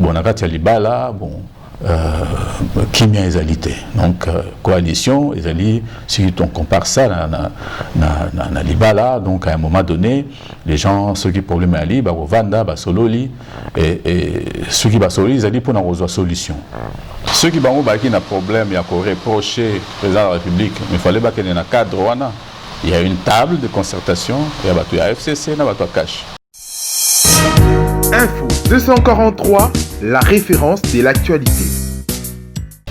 bon nakati ya libala bon kimia ezalité donc coalition ezali si on compare ça na libala donc à un moment donné les gens ceux qui problème ali ba vanda ba sololi et ceux qui ba sololi ezali pour na resoudre solution ceux qui bango ba qui na problème il y a ko reprocher président de la République mais fallait ba que na cadre wana il y a une table de concertation il y a batu ya FCC na batu cash. Info 243, la référence de l'actualité.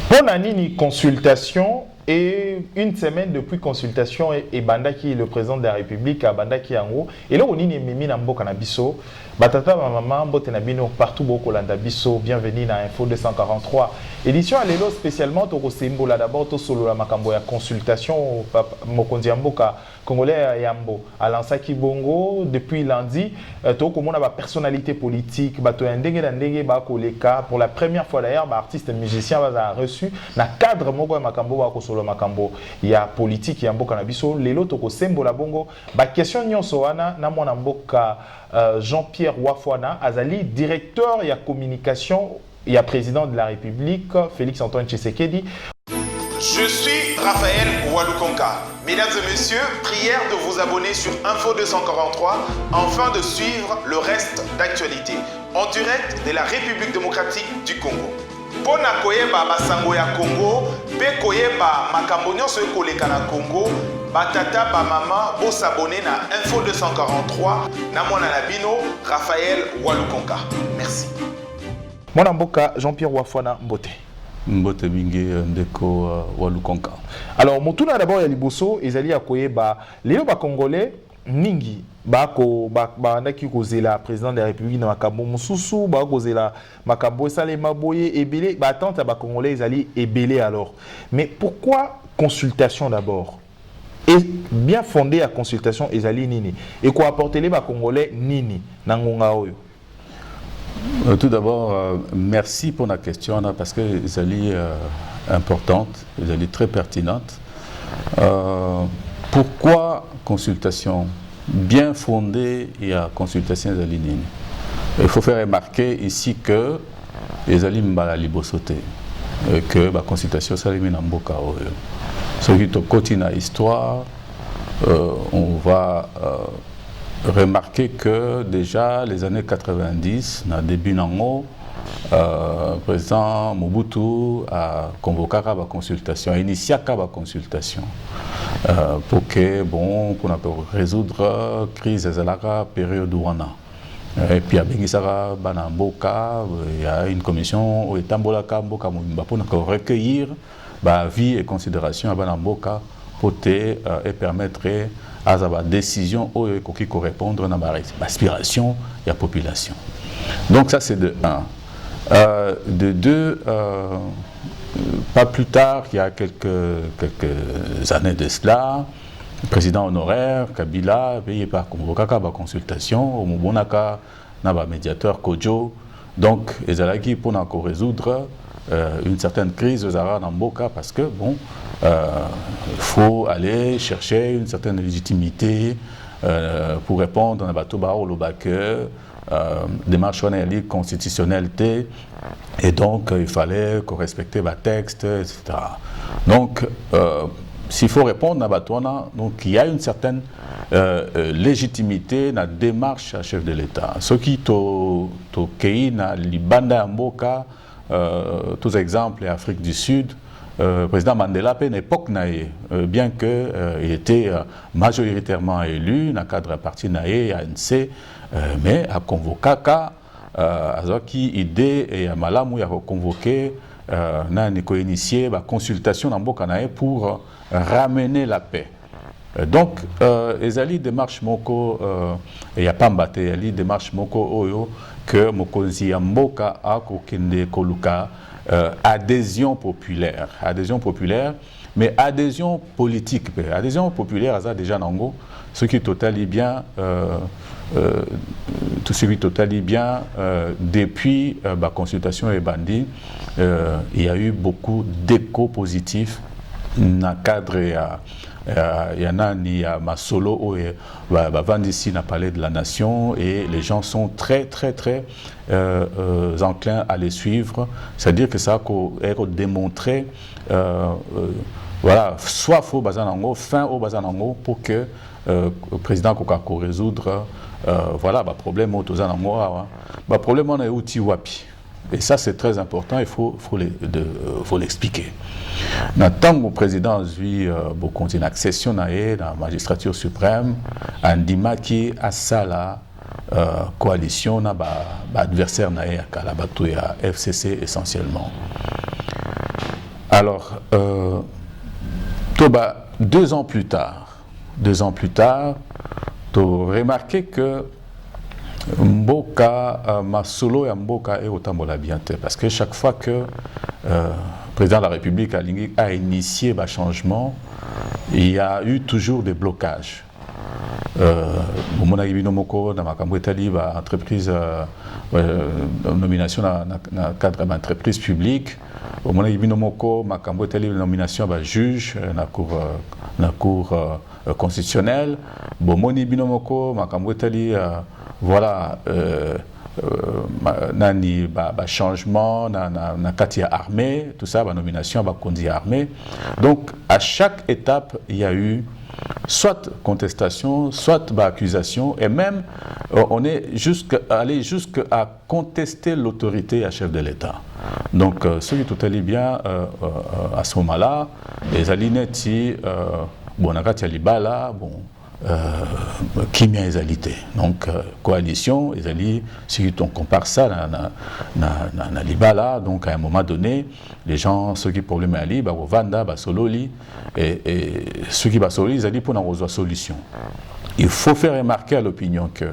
Bonne année, consultation et une semaine depuis consultation et Bandaki, le président de la République, à Bandaki Yango. Et là, on y est mis dans Bokanabissou. Batata, maman, Botenabino, partout, Bokolandabiso. Bienvenue dans Info 243. Édition à l'élo spécialement, Toko Simbola d'abord, to solo la Makambo ya consultation, Mokondi Amboka, Congolais Yambo, Alansaki Bongo, depuis lundi, Toko Mona, personnalité politique, Bato Ndenge Ndenge, Bako Leka, pour la première fois d'ailleurs, artiste musicien va reçu, na cadre Mogo Makambo, Bako Solo Makambo, il y a politique Yambo Kanabiso, l'élo Toko Simbola Bongo, question Nyonso Wana, Namona Mboka, Jean-Pierre Wafouana, Azali, directeur et communication. Il y a président de la République, Félix-Antoine Tshisekedi. Je suis Raphaël Walukonka. Mesdames et messieurs, prière de vous abonner sur Info 243 afin de suivre le reste d'actualité en direct de la République démocratique du Congo. Pona koyeba basango ya Congo, pe koyeba makambo nyonso ekoleka na Congo, batata ba mama bo s'abonner na Info 243 na mwana na bino Raphaël Walukonka. Merci. Mon mboka Jean-Pierre Wafouana Mbote. Mbote Binge Ndeko Walukonka. Alors, Motuna d'abord, il y a Liboso, ils allaient à Koyeba. Les Congolais, Ningi, Bako, Bandaki Kozela, président de la République, Makambo Moussoussou, Bakozela, Makambo Salema Boye, Ebele, attends, à Congolais, ils allaient Ebele alors. Mais pourquoi consultation d'abord? Et bien fondé à consultation, ils allaient Nini. Et quoi apporter les Congolais Nini, Nangonga Oyo? Tout d'abord, merci pour la question parce qu'elle est importante, elle est très pertinente. Pourquoi consultation bien fondée et à consultation Zalinine? Il faut faire remarquer ici que les Zalim Balalibosote, que la consultation Salimine Mboka. Ce qui est continue l'histoire, on va remarquez que déjà les années 90, dans le début nango, président Mobutu a convoqué la consultation, a initié la consultation pour que bon pour résoudre la crise de la période Wana. Et puis à Bengisara Banamboka, il y a une commission au Tambolaka Mboka pour recueillir la vie et considération à Banamboka pour et permettre à la décision qui correspond à l'aspiration de la population. Donc ça c'est de 1. De 2, pas plus tard, il y a quelques années de cela, le président honoraire Kabila payé par convoqué à la consultation, au Mubonaka, un médiateur Kojo, donc ils ont pour résoudre une certaine crise aux Arabes en Mboka parce que bon, faut aller chercher une certaine légitimité pour répondre à un bateau au Lobake, démarche constitutionnalité et donc il fallait qu'on respecte les textes, etc. Donc s'il faut répondre à Batouana, donc il y a une certaine légitimité dans la démarche à chef de l'État. Ce qui est dans Libanda Mboka, tous exemples Afrique du Sud, président Mandela à une époque bien qu'il était majoritairement élu dans le cadre de parti naïe ANC, mais à convoquer qui idée et à Malamu a convoqué initié la consultation dans Mboka pour ramener la paix. Donc, les démarches moko il n'y a pas mbaté, les démarches moko oyo que mokonzi mboka a kokende koluka adhésion populaire, mais adhésion politique, adhésion populaire ça déjà nango, ce qui totalie bien tout ce qui totalie bien depuis la consultation et bandit, il y a eu beaucoup d'échos positifs na cadre ya nani ya masolo ici na palais de la nation, et les gens sont très enclins à les suivre. C'est-à-dire que ça a démontré voilà, soit faux bazanango, fin au bazanango, pour que le président Kokako résoudre voilà, problème au tozanango, problème on a outil wapi. Et ça, c'est très important, il faut l'expliquer. Tant que le président a eu beaucoup d'accession dans la magistrature suprême, Andima qui a ça la coalition, adversaire à la FCC essentiellement. Alors, 2 ans plus tard, tu as remarqué que Mboka, Masolo et Mboka est autant de la bienté. Parce que chaque fois que le président de la République a initié un changement, il y a eu toujours des blocages. Mon Binomoko, dans ma entreprise, nomination dans le cadre de l'entreprise publique. Mon Binomoko, ma nomination de juge dans la cour constitutionnelle. Mon Binomoko, ma voilà, nani changement na katia armée, tout ça, nomination kondi armée. Donc à chaque étape il y a eu soit contestation, soit accusation, et même on est allé jusqu'à contester l'autorité à chef de l'État. Donc ce qui tout allait bien à ce moment-là, les alinétis bon katia libala bon qui m'a égalité. Donc, coalition, si on compare ça dans l'Ibala, donc à un moment donné, les gens, ceux qui problème à l'Ibala, Vanda, Sololi, et ceux qui Sololi, ils ont dit pour nous avoir solution. Il faut faire remarquer à l'opinion que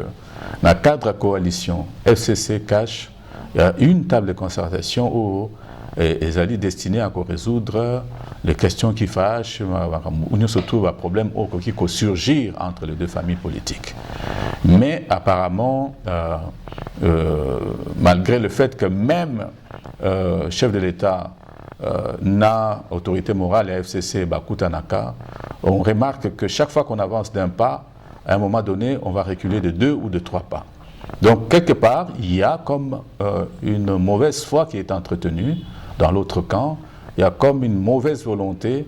dans le cadre de la coalition FCC Cash, il y a une table de concertation où ils ont destiné à résoudre les questions qui fâchent, où se trouve un problème qui peut surgir entre les deux familles politiques. Mais apparemment, malgré le fait que même chef de l'État n'a autorité morale à FCC Bakutanaka, on remarque que chaque fois qu'on avance d'un pas, à un moment donné, on va reculer de 2 ou de 3 pas. Donc, quelque part, il y a comme une mauvaise foi qui est entretenue dans l'autre camp. Il y a comme une mauvaise volonté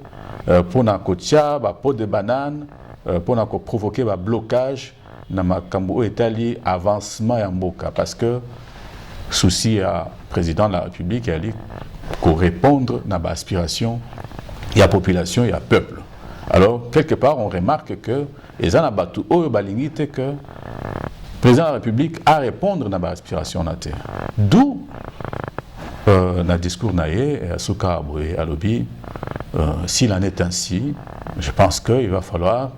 pour nakotia pot de banane pour provoquer un blocage dans makambo etali avancement ya mboka, parce que souci à président de la République ali ko répondre na ba aspiration il y a population, il y a peuple. Alors quelque part on remarque que ezana batu oyo balingite que président de la République a répondre na ba aspiration na terre. D'où dans le discours naïe, Souka Aboué Alobi, s'il en est ainsi, je pense qu'il va falloir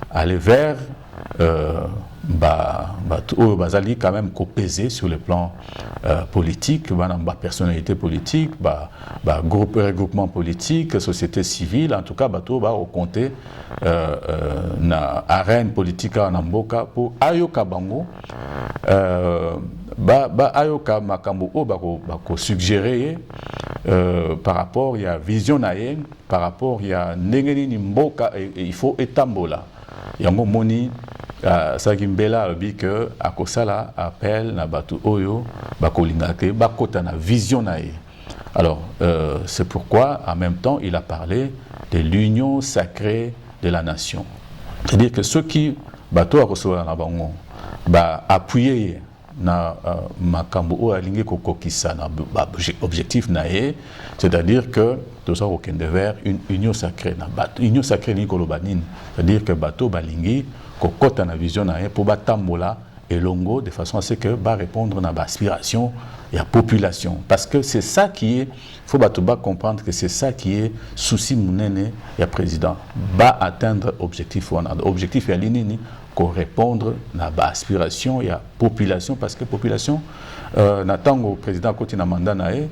aller vers Bazali quand même peser sur le plan politique, personnalité politique, regroupement politique, société civile, en tout cas, au compter na arène politique en Mboka pour Ayoka Bango. Ayoka makambo bako suggérer par rapport il y a vision nae, par rapport il y a nengeni mboka il faut etambola yango moni sakimbela bi que akosala appel na batu oyo bakolinga ke bakota na vision nae. Alors c'est pourquoi en même temps il a parlé de l'union sacrée de la nation, c'est-à-dire que ceux qui bato akosola na bango appuyer na makambo alingi kokokisa na objectif nae, c'est-à-dire que tout ça aucun vers une union sacrée na bato, union sacrée ni kolobanine, c'est-à-dire que bato balingi kokota na vision nae pour batambola et longo de façon à ce que va répondre na aspiration et à population, parce que c'est ça qui est, faut bato comprendre que c'est ça qui est souci munene ya président ba atteindre objectif wana, objectif ya linini répondre à l'aspiration et à la population, parce que la population, n'attend au président côté na mandat nae,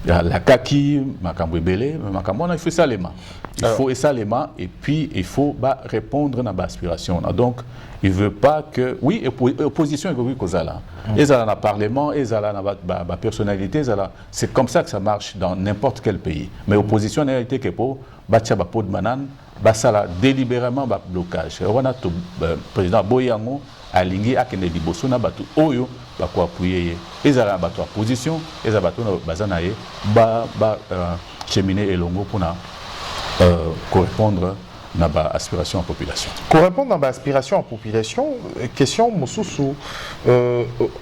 la kaki, makambo belé, makambo il faut ça l'élément. Il faut ça l'élément et puis il faut répondre à l'aspiration. Donc il veut pas que oui, opposition est cause là. Ils ont le parlement, ils ont la personnalité, c'est comme ça que ça marche dans n'importe quel pays. Mais opposition en réalité que pour battre la peau de banane, ça délibérément blocage. On a le président Boyango alingi akende liboso na batu oyo bako appuyer ezala batu opposition ezala batu na bazana ye cheminer elongo pour correspondre à l'aspiration en population. Correspondre à l'aspiration en population, question Moussousou,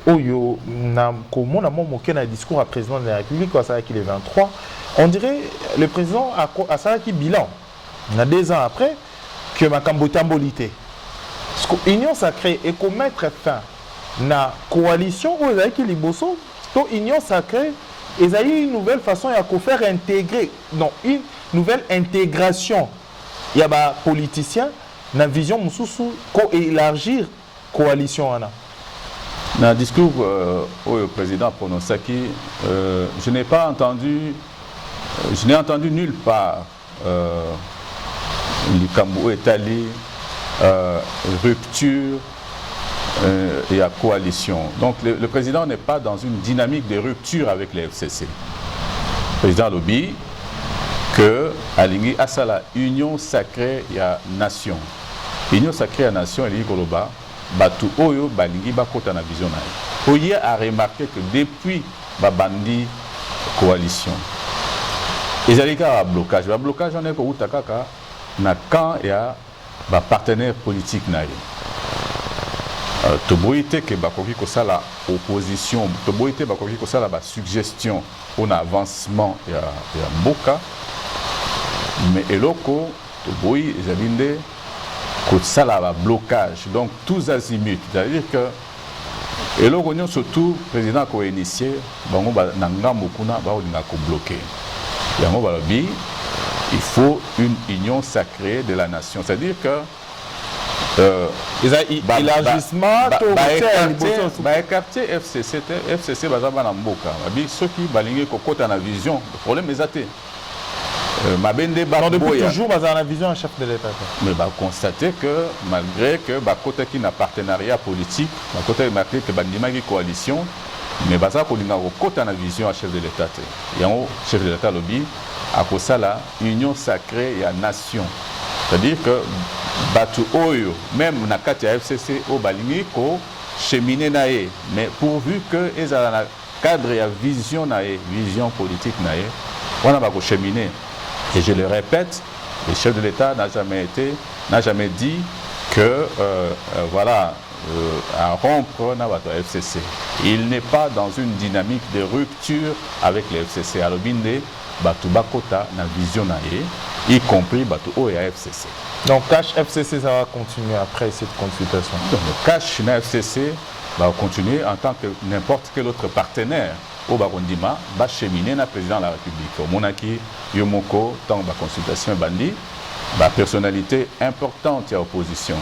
Oyo, comme on a moqué dans le discours à président de la République, qu'il est 23, on dirait le président a ça qui bilan, on a 2 ans après, que ma cambotambolité. Union sacrée et qu'on mettre fin à la coalition où il y a Liboso, Union sacrée, il y a une nouvelle façon de faire intégrer, non, une nouvelle intégration. Il y a des politiciens qui ont une vision de élargir la coalition. Dans le discours où le président a prononcé, je n'ai pas entendu, je n'ai entendu nulle part le Cambou étalé, rupture et la coalition. Donc le président n'est pas dans une dynamique de rupture avec les FCC. Le président Lobby, que alingi asala union sacrée ya nation. Union sacrée ya nation eli koloba batu oyo balingi bakota na vision na. Oye a remarqué que depuis babandi coalition. Ezalika blocage. Le blocage on est ko utakaka na camp ya ba partenaire politique na ye. Toboité que bakoki ko sala opposition, toboité bakoki ko sala ba suggestion pour avancement ya mboka. Mais eloko toboyi ezalinde ko sala ba blocage, donc tous azimuts, c'est-à-dire que eloko nyo surtout président ko initié bango ba ngambo kuna ba olinga ko bloquer. Yango ba lobi il faut une union sacrée de la nation, c'est-à-dire que élargissement écarter FCC bazaba na mboka babi soki balingi kokota na vision, le problème ezate depuis toujours, dans la vision en chef de l'État. Mais constater que malgré que côté qui n'a partenariat politique, côté marqué que bandima qui coalition, mais baza ko linga ko na vision en chef de l'État. Yango chef de l'État lobby a ko sala union sacrée et nation. C'est-à-dire que batu oyo même na kati ya FCC o balingi ko cheminer naé, mais pourvu que ezala na cadre ya vision naé, vision politique naé, on va ko cheminer. Et je le répète, le chef de l'État n'a jamais dit que voilà, à rompre notre FCC. Il n'est pas dans une dynamique de rupture avec les FCC. Alors, binde, batu bakota na vision naé, y compris batu o et FCC. Donc, cash FCC, ça va continuer après cette consultation. Donc, le cash na FCC va continuer en tant que n'importe quel autre partenaire. Au Barondima, va cheminer na président de la République. Au Monaki, Yomoko, tant la consultation bandi, la personnalité importante de l'opposition.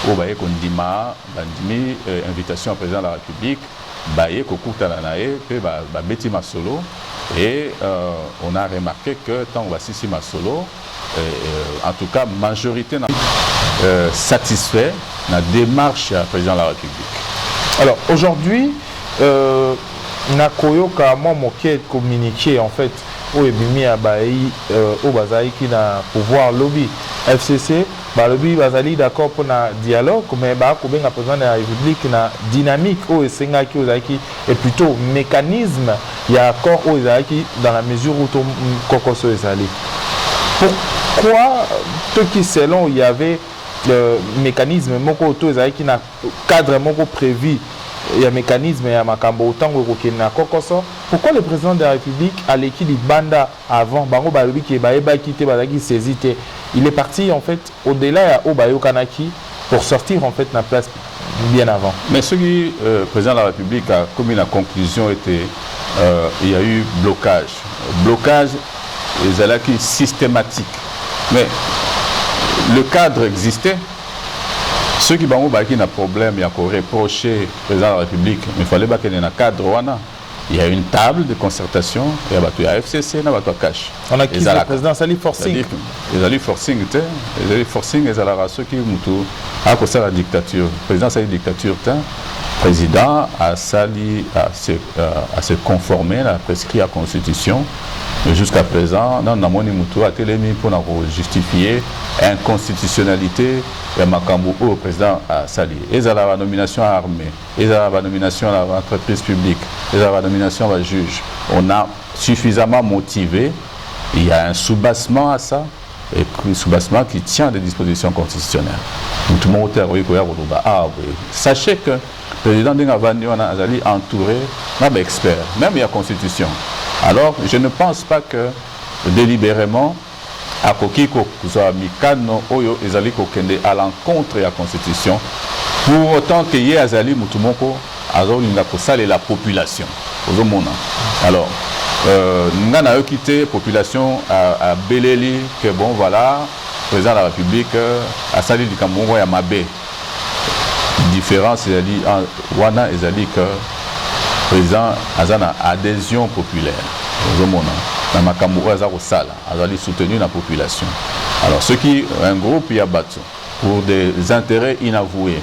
Au Baye Kondima, bandimi, invitation au président de la République, Baye Kokuta Nanae, puis Betty Masolo. Et on a remarqué que tant que Sissi Masolo, en tout cas, majorité satisfait de la démarche du président de la République. Alors aujourd'hui, Nakoyoka moi moqué communiqué en fait au ebimi abayi au bazali qui na pouvoir lobby FCC ba lobby bazali d'accord pour na dialogue mais ba ko benga président de la République na dynamique au esenga qui ozaki et plutôt mécanisme il y a accord au ezaki dans la mesure où ton kokoso ezali. Pourquoi tout qui selon il y avait le mécanisme moko auto ezaki na cadre moko prévu. Il y a un mécanisme, il y a un makambo autant que na kokoso. Pourquoi le président de la République a l'équipe banda avant Bango Balobi qui est quitté Balaki saisité. Il est parti en fait au-delà de Obayo Kanaki pour sortir en fait la place bien avant. Mais ce qui le président de la République a commis la conclusion était il y a eu blocage. Blocage est systématique. Mais le cadre existait. Ceux qui ont un problème, il y a qu'à reprocher le président de la République, mais il fallait qu'il y ait un cadre. Il y a une table de concertation, il y a FCC, il y a cash. On a qui le président Sali Forcing. Les alliés forcing, ils ont ceux qui ont la dictature. Le président Sali dictature, le président a sali à se conformer à prescrit à la Constitution. Mais jusqu'à présent, dans le monde, a télémis pour justifier l'inconstitutionnalité de Makambo au président a sali. Ils ont la nomination à l'armée, ils ont la nomination à l'entreprise publique, ils ont la nomination à la juge. On a suffisamment motivé. Il y a un soubassement à ça, et un soubassement qui tient des dispositions constitutionnelles. Tout le monde sachez que le président Ndengavani est entouré d'experts, même il y a constitution. Alors, je ne pense pas que délibérément, à Kokiko, Mikano, Oyo, Ezali Kokende à l'encontre de la Constitution, pour autant qu'il y ait Azali Moutoumoko, Azali Ngakosal et la population. Alors, nous avons quitté la population à Beleli, que bon, voilà, le président de la République, à Sali du Cameroun, à Mabé. Différence, Wana, Ezali, que le président a adhésion populaire. Dans ma Cameroun, Azali soutenu la population. Alors, ceux qui, un groupe, il y a battu pour des intérêts inavoués.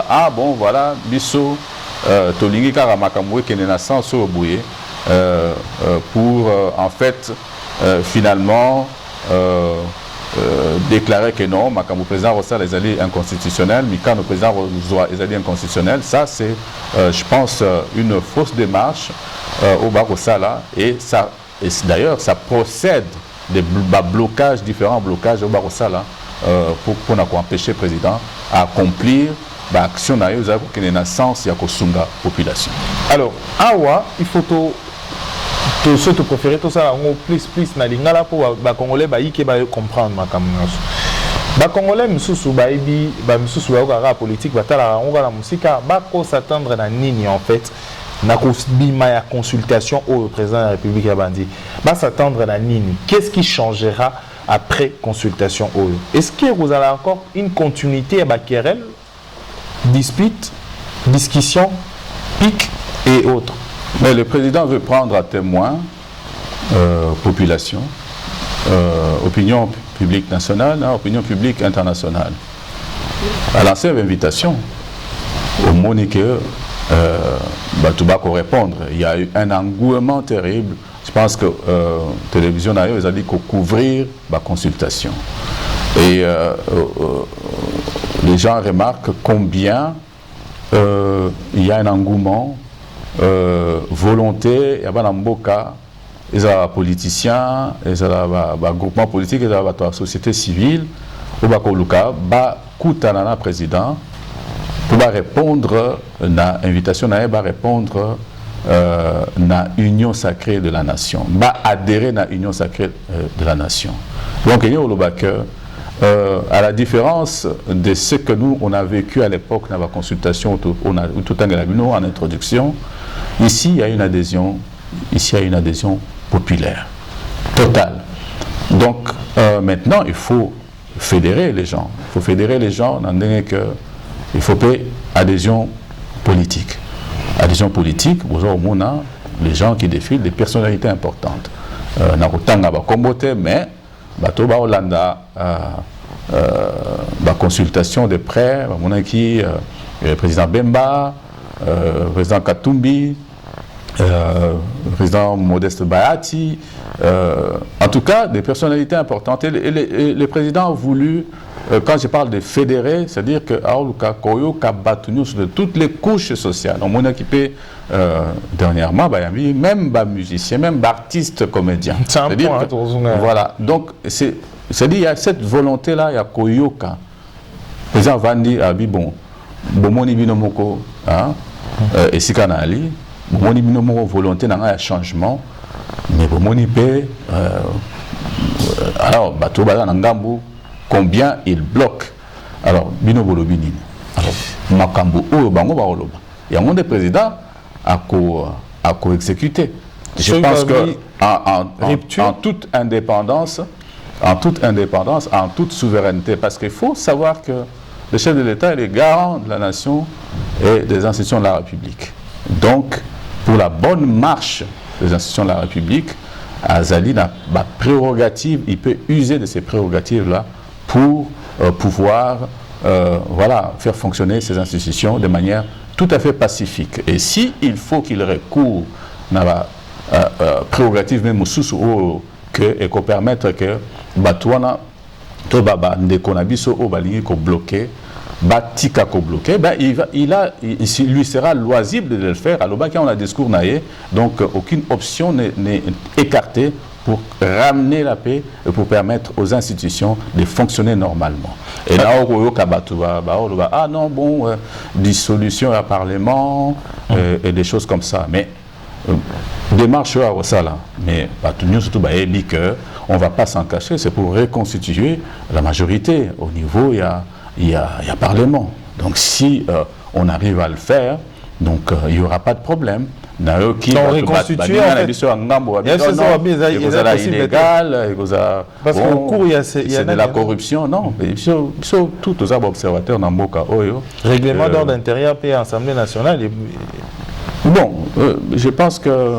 Ah bon, voilà, Bisso, Tolingi Karamakamoué, qui est naissant sur Bouye, pour en fait, finalement, déclarer que non, Makamou président Rossal les alliés inconstitutionnels, Mika le président Rozoa les alliés inconstitutionnels, ça c'est, je pense, une fausse démarche au Barosala et ça, d'ailleurs, ça procède des blocages, différents blocages au Barosala pour empêcher le président à accomplir l'action qui est dans sens de la population. Alors, Awa, il faut tout ce que préféré tout ça plus na lingala pour ba congolais ba yike ba comprendre makamunaso ba congolais msusu ba ibi ba msusu ba ka politique ba tala on va la musique ba ko s'attendre na nini en fait na ko bima ya consultation au président de la République ya bandi ba s'attendre na nini, qu'est-ce qui changera après consultation au, est-ce que vous avez encore une continuité à ba querelle, dispute, discussion, pique et autres? Mais le président veut prendre à témoin population, opinion publique nationale, opinion publique internationale. À lancer une invitation au Monique, Batouba répondre. Il y a eu un engouement terrible. Je pense que la télévision a dit qu'on couvrir la consultation. Et les gens remarquent combien il y a un engouement. Volonté, il y a un mboka, il y a des politiciens, il y a des groupements politiques, il y a la société civile, il y a des président pour répondre à l'invitation, pour répondre à l'union sacrée de la nation, pour adhérer à l'union sacrée de la nation. Donc, il y a à la différence de ce que nous, on a vécu à l'époque dans la consultation, en introduction, ici, il y a une adhésion, populaire, totale. Donc, maintenant, il faut fédérer les gens. Il faut fédérer les gens dans le que il faut payer adhésion politique. Adhésion politique, vous avez les gens qui défilent, des personnalités importantes. Narutanga va comboter, mais bateau ba Hollanda, la consultation de près, le président Bemba, le président Katumbi, le président Modeste Bayati, en tout cas des personnalités importantes. Et le président a voulu, quand je parle de fédérer, c'est-à-dire que de toutes les couches sociales, on m'a équipé dernièrement, même musiciens, même artistes, comédiens. C'est-à-dire voilà, donc c'est-à-dire il y a cette volonté-là, il y a Koyoka. Le président Vandi a dit, bon, Bomoni Binomoko, et Sikanali, Bomoni Binomoko, volonté dans un changement, mais Bomoni Pe, alors, Bato Bada Nangambu, combien il bloque. Alors, Bino Bolobini, alors, Makambu, Bango Baoloba. Il y a un des présidents à co-exécuter. Je pense que en toute indépendance, en toute souveraineté, parce qu'il faut savoir que le chef de l'État est le garant de la nation et des institutions de la République. Donc, pour la bonne marche des institutions de la République, Azali n'a pas prérogative, il peut user de ces prérogatives-là pour pouvoir voilà, faire fonctionner ces institutions de manière tout à fait pacifique. Et s'il faut qu'il recourt à la prérogative même sous et qu'on permette que Batouana, Tobaba, Ndekonabiso, Obalingi, qu'on bloqué, Batika qu'on bloqué, ben il lui sera loisible de le faire. Alors, on a un discours naïe, donc aucune option n'est écartée pour ramener la paix et pour permettre aux institutions de fonctionner normalement. Et là, ah non, bon, dissolution à Parlement et des choses comme ça. Mais démarche à ça là, mais nous surtout on ne va pas s'en cacher, c'est pour reconstituer la majorité. Au niveau, il y a Parlement. Donc si on arrive à le faire, donc il n'y aura pas de problème. Reconstituer illégal, parce qu'au cours il y a c'est de la corruption, non. Tous les observateurs dans Mboka Oyo. Règlement d'ordre intérieur et Assemblée nationale. Bon, je pense que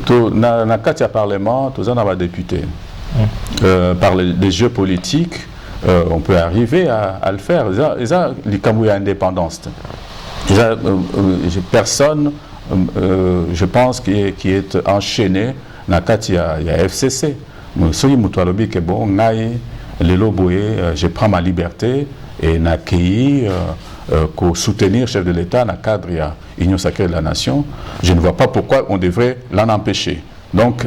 dans le cas du Parlement, tous les députés, par les jeux politiques, on peut arriver à le faire. Ils ont l'indépendance. Personne, je pense, qui est enchaîné dans le cas du FCC. Je prends ma liberté et n'accueillir qu'au soutenir le chef de l'État dans le cadre de l'Union sacrée de la nation. Je ne vois pas pourquoi on devrait l'en empêcher. Donc,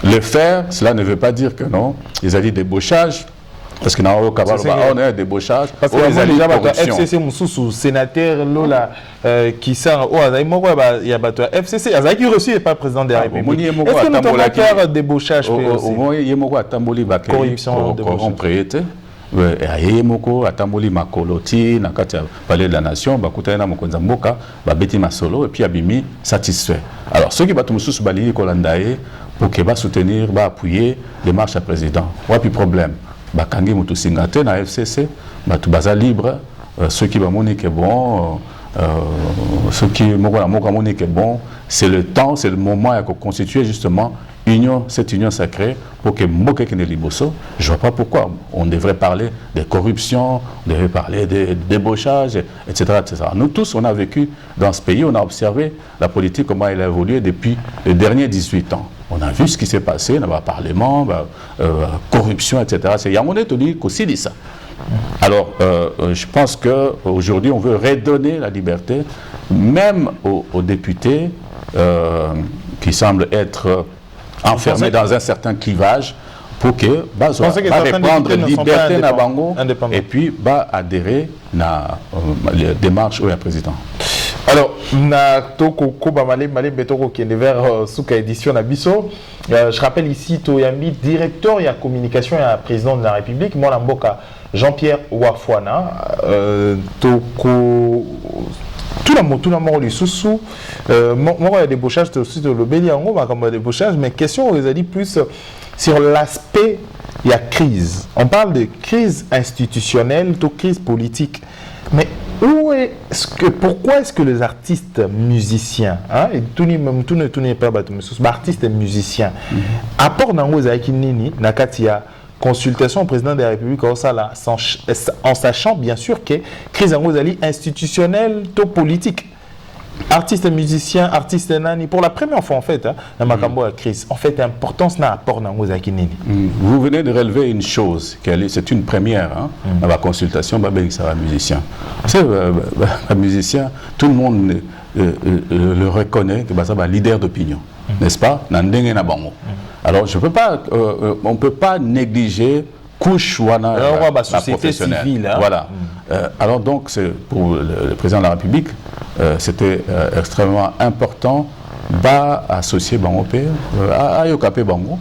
le faire, cela ne veut pas dire que non. Ils ont dit débauchage. Parce que dans on a un débauchage. Parce que déjà, FCC, mon sénateur, qui sert il y a FCC, il reçu pas président de la République. Est-ce que nous avons faire débauchage? Corruption, corrompre. Ayemoko atamboli makoloti na kati ya palais de la nation bakutana na mokonza mboka babeti masolo et puis abimi satisfait. Alors ceux qui bato mususu bali kolandaye pour que ba soutenir ba appuyer les marches à président. Wapi problème bakangi mutu singate na FCC bato baza libre ceux qui ba monique bon ceux qui moka monique bon c'est le temps, c'est le moment à constituer justement cette union sacrée pour que Mboka Kene Liboso, je ne vois pas pourquoi on devrait parler de corruption, on devrait parler de débauchage, etc., etc. Nous tous, on a vécu dans ce pays, on a observé la politique, comment elle a évolué depuis les derniers 18 ans. On a vu ce qui s'est passé dans le Parlement, corruption, etc. C'est Yamoné Tony qui dit ça. Alors, je pense qu'aujourd'hui, on veut redonner la liberté, même aux députés qui semblent être enfermés dans un certain clivage pour que reprendre liberté na bango et puis adhérer à la démarche au président. Alors, na toko koba malé betoko qui est vers souka édition na biso. Je rappelle ici Toyambi, directeur et communication et président de la République, moi Mboka Jean-Pierre Wafouana, toko tout le monde est sous moi il y a des débauchages aussi de l'obéli en gros comme débauchage, mais question on les a dit plus sur l'aspect il y a crise. On parle de crise institutionnelle, de crise politique, mais pourquoi est-ce que les artistes musiciens, et tout n'est pas artistes et musiciens, apportent dans vos nini nakatia consultation au président de la République en sachant bien sûr que crise institutionnelle to politique. Artistes et musiciens, artistes nani, pour la première fois en fait, dans Makambo la crise, en fait, importance n'a apport dans vos nini. Vous venez de relever une chose, c'est une première dans la consultation, ça va musicien. C'est un musicien, tout le monde le reconnaît que ça va leader d'opinion, n'est-ce pas? Alors on ne peut pas négliger couche la société civile. Voilà. Alors donc pour le président de la République, c'était extrêmement important d'associer Bango à Yokapé Bango,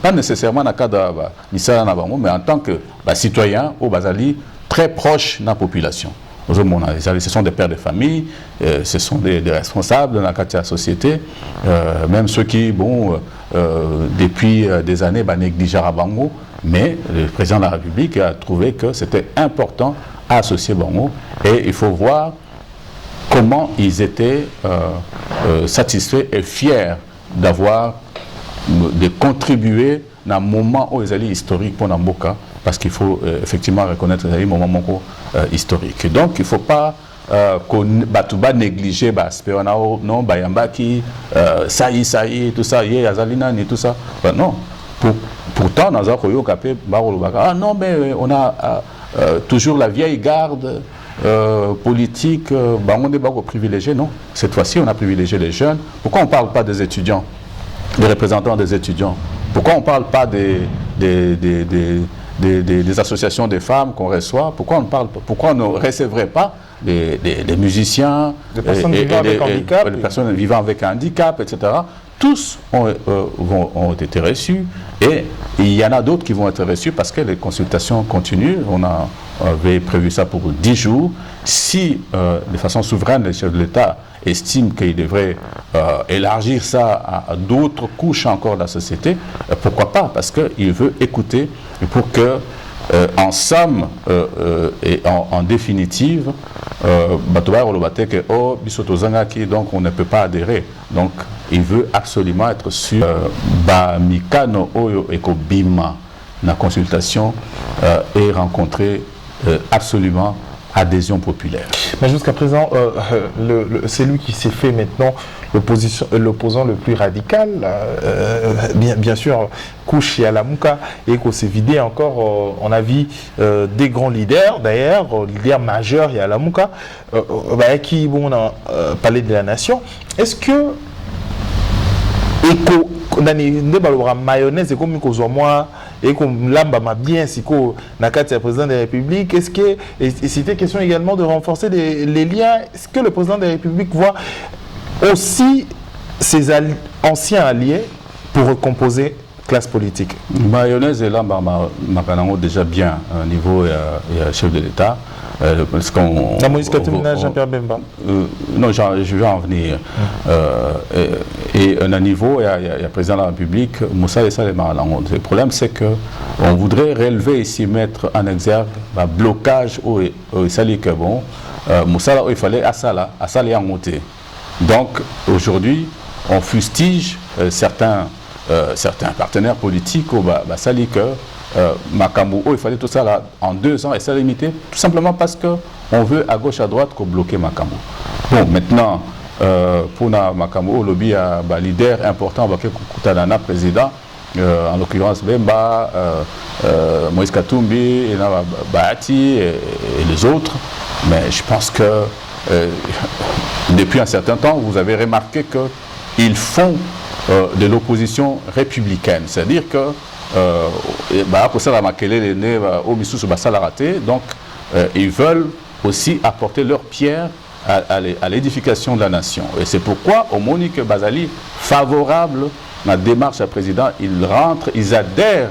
pas nécessairement dans le cadre de Bango, mais en tant que citoyen au Bazali très proche de la population. Ce sont des pères de famille, ce sont des responsables dans la société, même ceux qui, depuis des années, négligent Bango, Mais le président de la République a trouvé que c'était important à associer Bango et il faut voir comment ils étaient satisfaits et fiers d'avoir de contribuer dans un moment où ils allaient historique pour Namboka, parce qu'il faut effectivement reconnaître les moments historiques. Donc il ne faut pas négliger non Bayambaki, Saï, tout ça, Azalinani, tout ça. Non. Pourtant, dans un royaume capé, non, mais on a toujours la vieille garde politique, on n'est pas privilégié, non. Cette fois-ci, on a privilégié les jeunes. Pourquoi on ne parle pas des étudiants, des représentants des étudiants? Pourquoi on ne parle pas des associations des femmes qu'on reçoit? Pourquoi on ne recevrait pas des musiciens, des personnes vivant avec handicap, les personnes vivant avec un handicap, etc. Tous ont été reçus et il y en a d'autres qui vont être reçus parce que les consultations continuent. On avait prévu ça pour 10 jours. Si, de façon souveraine, le chef de l'État estime qu'il devrait élargir ça à d'autres couches encore de la société, pourquoi pas? Parce qu'il veut écouter pour que, en somme et en définitive, donc on ne peut pas adhérer. Donc il veut absolument être sûr Mikano Oyo Ekobima la consultation et rencontrer absolument adhésion populaire. Mais jusqu'à présent, c'est lui qui s'est fait maintenant l'opposant le plus radical, bien sûr, Kouchi Alamuka, et qu'on s'est vidé encore, on a vu des grands leaders, d'ailleurs, leaders majeurs, Alamuka, qui vont parler de la nation. Est-ce que mayonnaise et comme moi et comme l'amba m'a bien si Nakati président de la République, est-ce que c'était question également de renforcer les liens? Est-ce que le président de la République voit aussi ses anciens alliés pour recomposer classe politique? Mayonnaise et l'amba m'a déjà bien au niveau chef de l'État. Parce qu'on... Moïse Katumina, Jean-Pierre Bemba. Non, je vais en venir. Et à un niveau, il y a le président de la République, Moussa et Salema. Le problème, c'est qu'on voudrait relever ici, mettre en exergue un blocage au Sali Kebon. Moussa, il fallait Assala en monter. Donc, aujourd'hui, on fustige certains partenaires politiques au Sali Kebon. Makambo, il fallait tout ça là, en 2 ans et ça limité tout simplement parce qu'on veut à gauche à droite qu'on bloquer Makambo. Bon, maintenant, pour Makambo, le lobby a un leader important, Koutadana, président, en l'occurrence Bemba, Moïse Katumbi, Bahati et les autres. Mais je pense que depuis un certain temps, vous avez remarqué qu'ils font de l'opposition républicaine. C'est-à-dire que donc ils veulent aussi apporter leur pierre à l'édification de la nation. Et c'est pourquoi au Monique Bazali, favorable à la démarche à président, ils adhèrent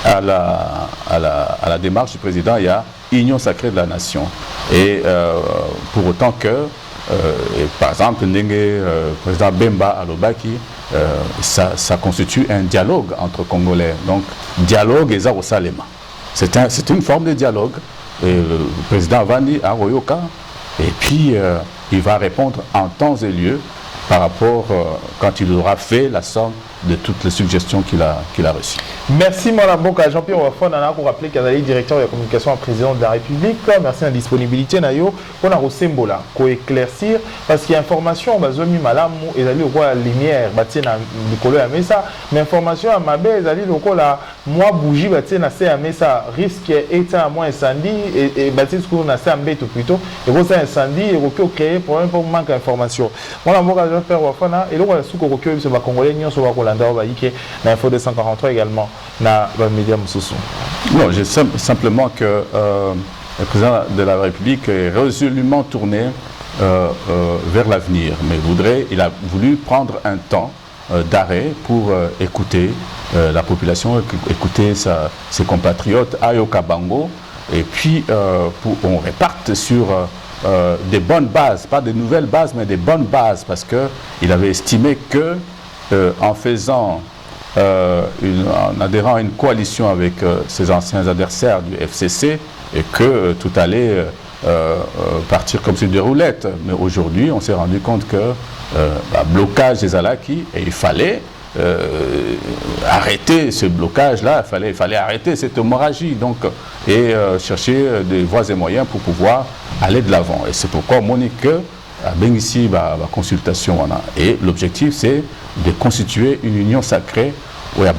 à la démarche du président. Il y a union sacrée de la nation. Et pour autant que, par exemple, le président Bemba Alobaki, ça constitue un dialogue entre Congolais. Donc, dialogue et Zaro Salema. C'est une forme de dialogue. Et le président Vandi à Royoka, et puis il va répondre en temps et lieu par rapport quand il aura fait la somme de toutes les suggestions qu'il a reçues. Merci Molaboka. Jean-Pierre Wafon, on a rappelé qu'il y a directeur de la communication à président de la République. Merci de la disponibilité. On a reçu pour éclaircir parce qu'il y a information, on va zomi malam et d'aller au la lumière, mais information à ma belle, d'aller au la moi bougie, ça risque état à moins incendie et bâtir ce qu'on a fait un bête plutôt et gros incendie et au créer problème pour manque d'information. Voilà mon gars Jean-Pierre Wafon et là on a sous qu'on recueille sur la Congolais sur la Colanda na Info 243 également na média Moussoussou. Non, j'ai simplement que le président de la République est résolument tourné vers l'avenir, mais il a voulu prendre un temps d'arrêt pour écouter la population, écouter ses compatriotes à Yokabango, et puis on reparte sur des bonnes bases, pas de nouvelles bases, mais des bonnes bases, parce qu'il avait estimé que en faisant en adhérant à une coalition avec ses anciens adversaires du FCC et que tout allait partir comme sur des roulettes. Mais aujourd'hui, on s'est rendu compte que blocage des Alaki, et il fallait arrêter ce blocage-là, il fallait arrêter cette hémorragie donc, et chercher des voies et moyens pour pouvoir aller de l'avant. Et c'est pourquoi Monique a bien ici la consultation. Et l'objectif, c'est de constituer une union sacrée où il y a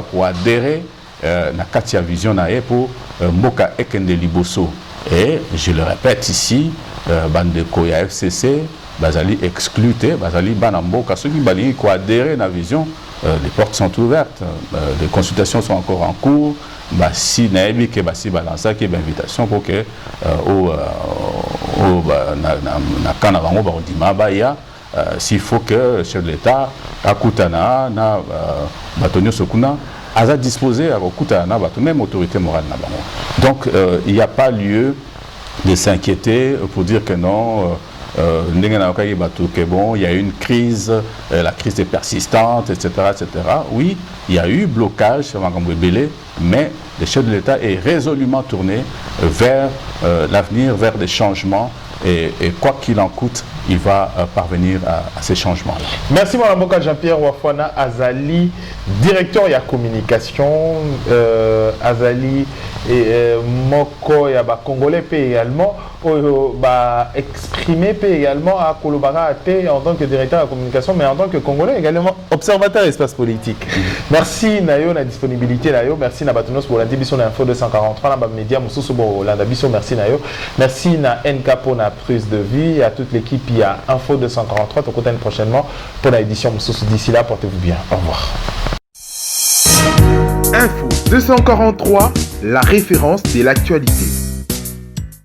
pour adhérer à la vision pour Mboka Ekende Liboso. Et je le répète ici, Bandeko ya FCC, Bazali excluté, Bazali Banamboka, ceux qui ont adhéré à la vision, les portes sont ouvertes, les consultations sont encore en cours. Si Naebi qui basi balança qui est invitation pour que s'il faut que le chef de l'État Akutana na Batonio Sokuna a disposé à Akutana même autorité morale na bango. Donc il n'y a pas lieu de s'inquiéter pour dire que non. Bon, il y a eu une crise, la crise est persistante, etc., etc. Oui, il y a eu blocage sur Magambouébélé, mais le chef de l'État est résolument tourné vers l'avenir, vers des changements. Et quoi qu'il en coûte, il va parvenir à ces changements-là. Merci Mme Jean-Pierre Wafwana Azali, directeur de la communication, Azali et Moko et Congolais également, exprimé également à Kolobara en tant que directeur de la communication, mais en tant que Congolais également observateur espace politique. Merci Nayo la disponibilité Nayo, merci Nabatonos pour l'indivision de l'Info 243, Naba Média Moussousou Landabiso, merci Nayo, merci na NK pour la prise de vie, à toute l'équipe il y a Info 243, on continue prochainement pour l'édition Moussousou. D'ici là, portez-vous bien. Au revoir. Info 243, la référence de l'actualité.